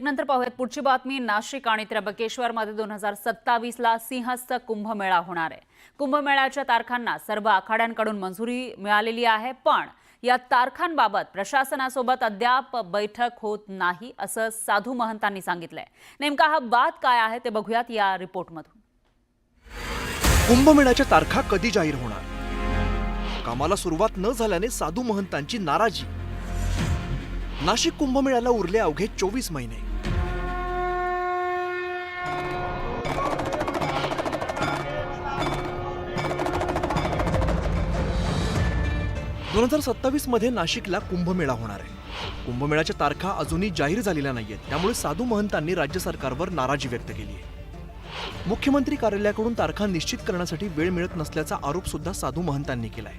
ब्रेकनंतर पाहूयात पुढची बातमी। नाशिक आणि त्र्यंबकेश्वरमध्ये 2027ला सिंहस्थ कुंभमेळा होणार आहे। कुंभमेळ्याच्या तारखांना सर्व आखाड्यांकडून मंजुरी मिळालेली आहे, पण या तारखांबाबत प्रशासनासोबत अद्याप बैठक होत नाही असं साधू महंतांनी सांगितलंय। नेमका हा वाद काय आहे ते बघूयात या रिपोर्टमधून। कुंभमेळ्याच्या तारखा कधी जाहीर होणार? कामाला सुरुवात न झाल्याने साधू महंतांची नाराजी। नाशिक कुंभमेळ्याला उरले अवघे 24 महिने। मध्ये नाशिकला कुंभमेळा होणार आहे। कुंभमेळ्याच्या तारखा अजूनही जाहीर झालेल्या नाहीयेत, त्यामुळे साधू महंतांनी राज्य सरकारवर नाराजी व्यक्त केली आहे। मुख्यमंत्री कार्यालयाकडून तारखा निश्चित करण्यासाठी वेळ मिळत नसल्याचा आरोप सुद्धा साधू महंतांनी केलाय।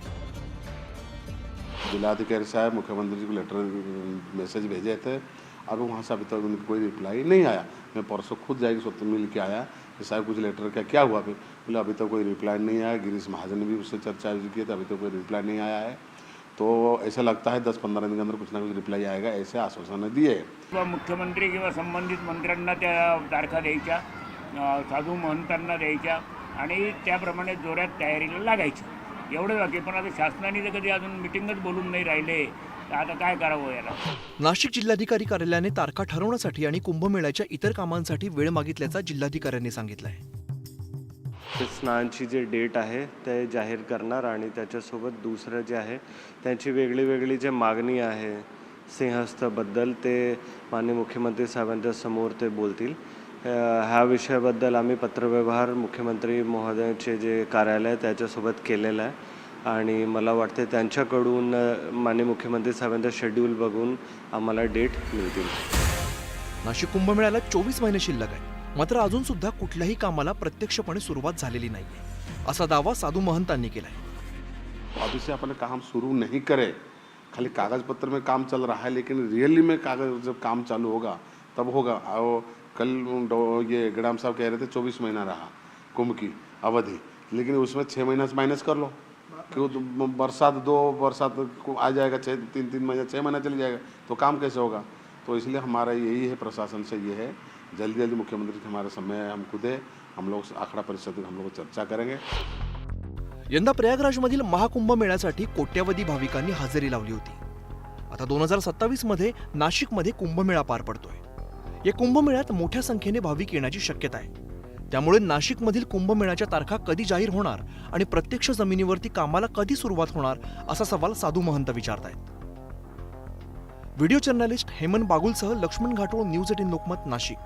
जिलाधिकारी साहब मुख्यमंत्री जी को लेटर मैसेज भेजे थे, अब वहाँ से अभी तक उनका कोई रिप्लाई नहीं आया। मैं परसों खुद जाकर स्वतः मिल के आया कि साहब कुछ लेटर का क्या हुआ? बोले अभी तक कोई रिप्लाई नहीं आया। गिरीश महाजन ने भी उससे चर्चा की थी, अभी तक कोई रिप्लाई नहीं आया है। तो ऐसा लगता है 10-15 दिन के अंदर कुछ ना कुछ रिप्लाई आएगा, ऐसे आश्वासन दिए। मुख्यमंत्री किंवा संबंधित मंत्र्यांना त्या तारखा द्यायच्या, साधू महंतांना द्यायच्या आणि त्याप्रमाणे जोरात तयारीला लागायचं, एवढं बाकी। पण आता शासनाने तर कधी अजून मीटिंगच बोलून नाही राहिले, तर आता काय करावं याला? नाशिक जिल्हाधिकारी कार्यालयाने तारखा ठरवण्यासाठी आणि कुंभमेळ्याच्या इतर कामांसाठी वेळ मागितल्याचा जिल्हाधिकाऱ्यांनी सांगितलंय। स्नानची जे डेट आहे ते जाहीर करणार आणि त्याच्यासोबत दुसरं जे आहे त्यांची वेगळी वेगळी जे मागणी आहे सिंहस्थबद्दल ते माननीय मुख्यमंत्री साहेबांच्या समोर ते बोलतील। ह्या विषयाबद्दल आम्ही पत्रव्यवहार मुख्यमंत्री महोदयांचे जे कार्यालय आहे त्याच्यासोबत केलेलं आहे आणि मला वाटते त्यांच्याकडून माननीय मुख्यमंत्री साहेबांचा शेड्यूल बघून आम्हाला डेट मिळतील। नाशिक कुंभमेळ्याला 24 महिने शिल्लक आहे, मात्र अजून सुद्धा कुठल्याही कामाला प्रत्यक्षपणे सुरुवात झालेली नाहीये असा दावा साधू महंतांनी केलाय। अभी से अपने काम शुरू नहीं करे, खाली कागज पत्र में काम चल रहा है, लेकिन रियली में कागज जब काम चालू होगा तब होगा। और कल ये गडाम साहब कह रहे थे 24 महीना रहा कुंभ की अवधि, लेकिन उसमें 6 महीना से माइनस कर लो, क्यों? बरसात 2 बरसात को आ जाएगा, 3 महीना 6 महीना चली जाएगा, तो काम कैसे होगा? तो इसलिए हमारा यही है, प्रशासन से ये है, जल्दी जल्दी मुख्यमंत्री से हमारे समय हमको दे, हम लोग आखड़ा परिषद में हम लोग चर्चा करेंगे। यंदा प्रयागराजमधील महाकुंभ मेळ्यासाठी कोट्यावधी भाविकांनी हजेरी लावली होती। आता 2027 मध्ये नाशिकमध्ये कुंभमेळा पार पडतोय। या कुंभमेळ्यात मोठ्या संख्येने भाविक येण्याची शक्यता आहे, त्यामुळे नाशिकमधील कुंभमेळ्याच्या तारखा कधी जाहीर होणार आणि प्रत्यक्ष जमिनीवरती कामाला कधी सुरुवात होणार असा सवाल साधू महंत विचारतायत। व्हिडिओ जर्नलिस्ट हेमंत बागुलसह लक्ष्मण घाटोळ, न्यूज 18 लोकमत, नाशिक।